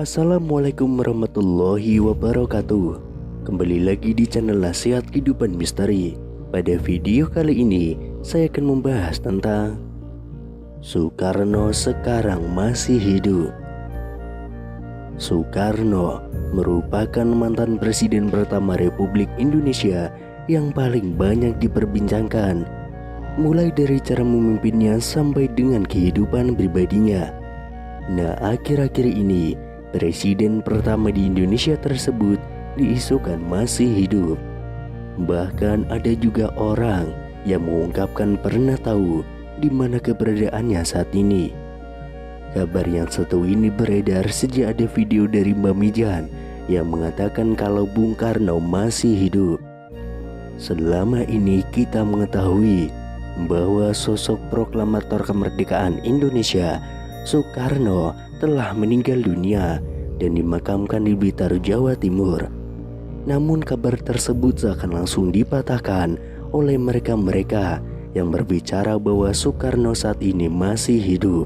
Assalamualaikum warahmatullahi wabarakatuh. Kembali lagi di channel Nasihat Kehidupan Misteri. Pada video kali ini saya akan membahas tentang Soekarno sekarang masih hidup. Soekarno merupakan mantan presiden pertama Republik Indonesia yang paling banyak diperbincangkan, mulai dari cara memimpinnya sampai dengan kehidupan pribadinya. Nah, akhir-akhir ini presiden pertama di Indonesia tersebut diisukan masih hidup. Bahkan ada juga orang yang mengungkapkan pernah tahu di mana keberadaannya saat ini. Kabar yang satu ini beredar sejak ada video dari Mbak Mijan yang mengatakan kalau Bung Karno masih hidup. Selama ini kita mengetahui bahwa sosok proklamator kemerdekaan Indonesia Soekarno telah meninggal dunia dan dimakamkan di Blitar, Jawa Timur. Namun kabar tersebut seakan langsung dipatahkan oleh mereka-mereka yang berbicara bahwa Soekarno saat ini masih hidup.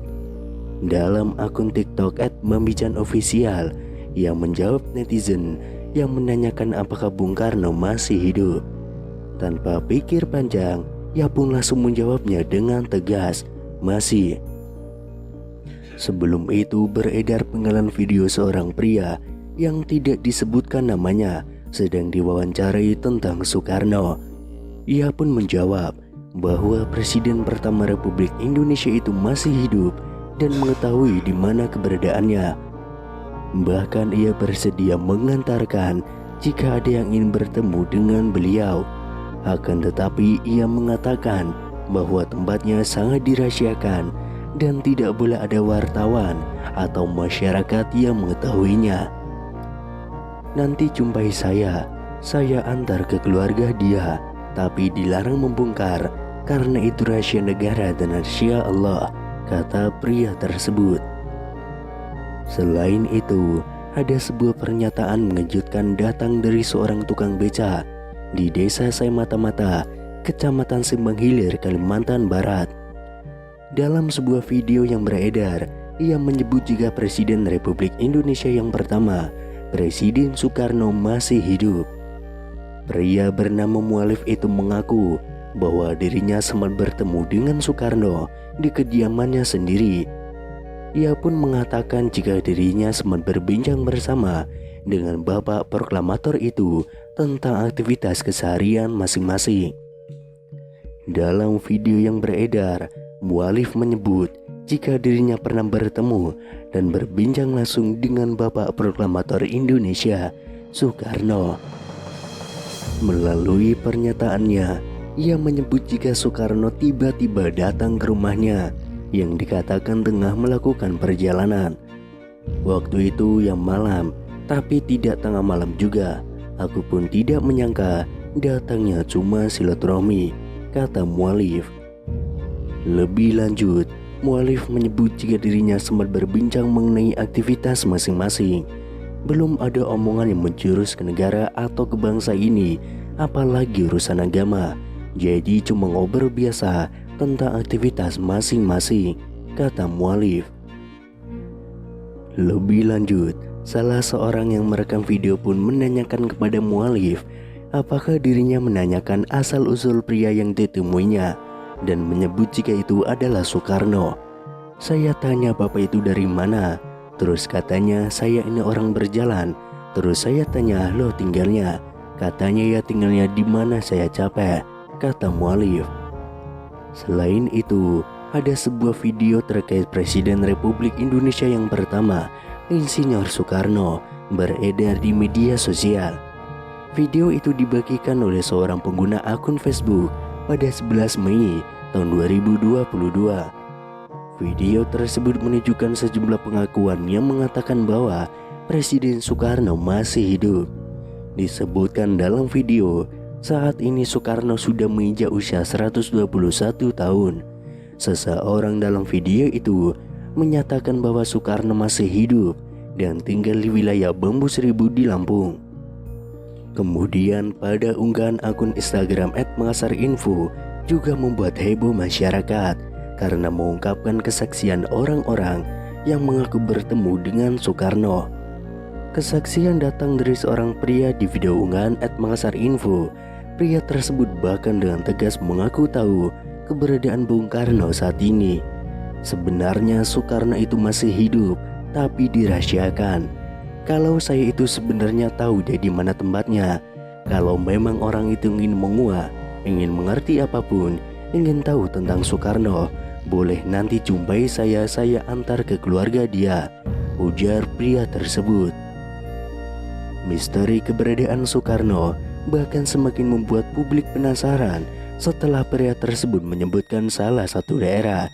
Dalam akun TikTok @mamijanofficial yang menjawab netizen yang menanyakan apakah Bung Karno masih hidup. Tanpa pikir panjang, ia pun langsung menjawabnya dengan tegas, masih. Sebelum itu beredar penggalan video seorang pria yang tidak disebutkan namanya sedang diwawancarai tentang Soekarno. Ia pun menjawab bahwa presiden pertama Republik Indonesia itu masih hidup dan mengetahui di mana keberadaannya. Bahkan ia bersedia mengantarkan jika ada yang ingin bertemu dengan beliau. Akan tetapi ia mengatakan bahwa tempatnya sangat dirahasiakan dan tidak boleh ada wartawan atau masyarakat yang mengetahuinya. Nanti jumpai saya antar ke keluarga dia, tapi dilarang membongkar karena itu rahasia negara dan rahasia Allah, kata pria tersebut. Selain itu, ada sebuah pernyataan mengejutkan datang dari seorang tukang beca di desa Saimata-Mata, Kecamatan Sembang Hilir, Kalimantan Barat. Dalam sebuah video yang beredar, ia menyebut jika Presiden Republik Indonesia yang pertama, Presiden Soekarno masih hidup. Pria bernama Mualif itu mengaku bahwa dirinya sempat bertemu dengan Soekarno di kediamannya sendiri. Ia pun mengatakan jika dirinya sempat berbincang bersama dengan bapak proklamator itu tentang aktivitas keseharian masing-masing. Dalam video yang beredar, Mualif menyebut jika dirinya pernah bertemu dan berbincang langsung dengan Bapak Proklamator Indonesia, Soekarno. Melalui pernyataannya, ia menyebut jika Soekarno tiba-tiba datang ke rumahnya yang dikatakan tengah melakukan perjalanan. Waktu itu yang malam, tapi tidak tengah malam juga. Aku pun tidak menyangka datangnya cuma silaturahmi, kata Mualif. Lebih lanjut, Mualif menyebut jika dirinya sempat berbincang mengenai aktivitas masing-masing. Belum ada omongan yang menjurus ke negara atau ke bangsa ini, apalagi urusan agama. Jadi cuma ngobrol biasa tentang aktivitas masing-masing, kata Mualif. Lebih lanjut, salah seorang yang merekam video pun menanyakan kepada Mualif apakah dirinya menanyakan asal-usul pria yang ditemuinya dan menyebut jika itu adalah Soekarno. Saya tanya bapak itu dari mana, terus katanya saya ini orang berjalan. Terus saya tanya lo tinggalnya, katanya ya tinggalnya di mana saya capek, kata Mualif. Selain itu, ada sebuah video terkait Presiden Republik Indonesia yang pertama, Insinyur Soekarno, beredar di media sosial. Video itu dibagikan oleh seorang pengguna akun Facebook pada 11 Mei tahun 2022. Video tersebut menunjukkan sejumlah pengakuan yang mengatakan bahwa Presiden Soekarno masih hidup. Disebutkan dalam video, saat ini Soekarno sudah menginjak usia 121 tahun. Seseorang dalam video itu menyatakan bahwa Soekarno masih hidup dan tinggal di wilayah Bambu Seribu di Lampung. Kemudian pada unggahan akun Instagram @makasarinfo juga membuat heboh masyarakat karena mengungkapkan kesaksian orang-orang yang mengaku bertemu dengan Soekarno. Kesaksian datang dari seorang pria di video unggahan @makasarinfo. Pria tersebut bahkan dengan tegas mengaku tahu keberadaan Bung Karno saat ini. Sebenarnya Soekarno itu masih hidup, tapi dirahasiakan. Kalau saya itu sebenarnya tahu di mana tempatnya. Kalau memang orang itu ingin menguak, ingin mengerti apapun, ingin tahu tentang Soekarno, boleh nanti jumpai saya antar ke keluarga dia, ujar pria tersebut. Misteri keberadaan Soekarno bahkan semakin membuat publik penasaran setelah pria tersebut menyebutkan salah satu daerah.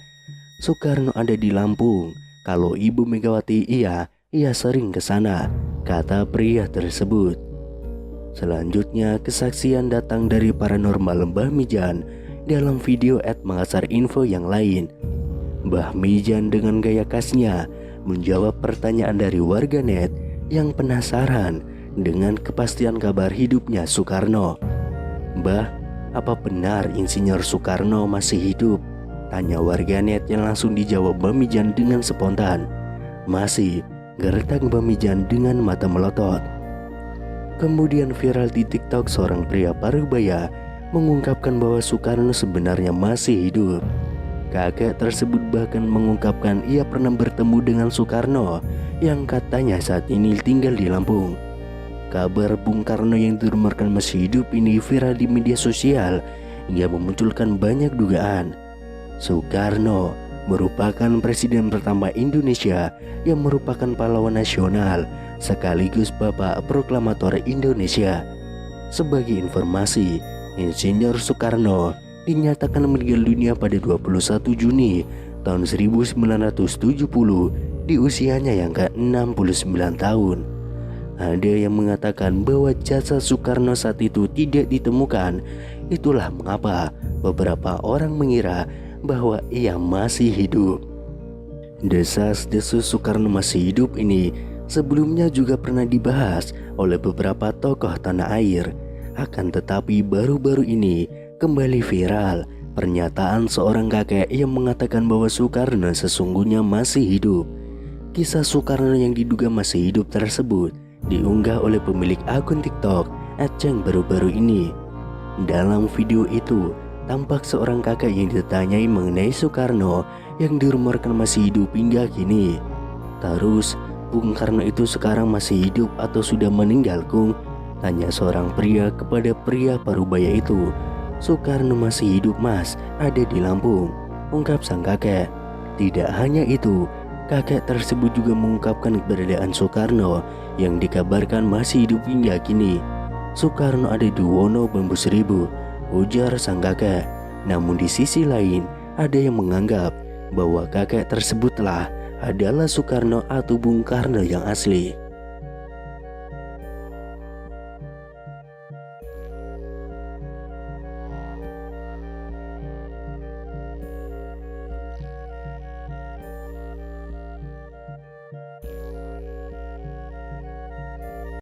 Soekarno ada di Lampung. Kalau Ibu Megawati ia sering ke sana, kata pria tersebut. Selanjutnya, kesaksian datang dari paranormal Mbah Mijan dalam video @makasarinfo yang lain. Mbah Mijan dengan gaya khasnya menjawab pertanyaan dari warganet yang penasaran dengan kepastian kabar hidupnya Soekarno. "Mbah, apa benar Insinyur Soekarno masih hidup?" tanya warganet yang langsung dijawab Mbah Mijan dengan spontan. "Masih," gertak Mbah Mijan dengan mata melotot. Kemudian viral di TikTok seorang pria Parubaya mengungkapkan bahwa Soekarno sebenarnya masih hidup. Kakek tersebut bahkan mengungkapkan ia pernah bertemu dengan Soekarno yang katanya saat ini tinggal di Lampung. Kabar Bung Karno yang dirumorkan masih hidup ini viral di media sosial hingga memunculkan banyak dugaan. Soekarno merupakan presiden pertama Indonesia yang merupakan pahlawan nasional sekaligus bapak proklamator Indonesia. Sebagai informasi, Insinyur Soekarno dinyatakan meninggal dunia pada 21 Juni tahun 1970 di usianya yang ke-69 tahun. Ada yang mengatakan bahwa jasad Soekarno saat itu tidak ditemukan. Itulah mengapa beberapa orang mengira bahwa ia masih hidup. Desas-desus Soekarno masih hidup ini sebelumnya juga pernah dibahas oleh beberapa tokoh tanah air. Akan tetapi baru-baru ini kembali viral pernyataan seorang kakek yang mengatakan bahwa Soekarno sesungguhnya masih hidup. Kisah Soekarno yang diduga masih hidup tersebut diunggah oleh pemilik akun TikTok @ceng baru-baru ini. Dalam video itu tampak seorang kakek yang ditanyai mengenai Soekarno yang dirumorkan masih hidup hingga kini. Terus, "Bung Karno itu sekarang masih hidup atau sudah meninggal, Kung?" tanya seorang pria kepada pria Parubaya itu. "Soekarno masih hidup, Mas, ada di Lampung," ungkap sang kakek. Tidak hanya itu, kakek tersebut juga mengungkapkan keberadaan Soekarno yang dikabarkan masih hidup hingga kini. "Soekarno ada di Wono Bambu Seribu," ujar sang kakek. Namun di sisi lain, ada yang menganggap bahwa kakek tersebutlah adalah Soekarno atau Bung Karno yang asli.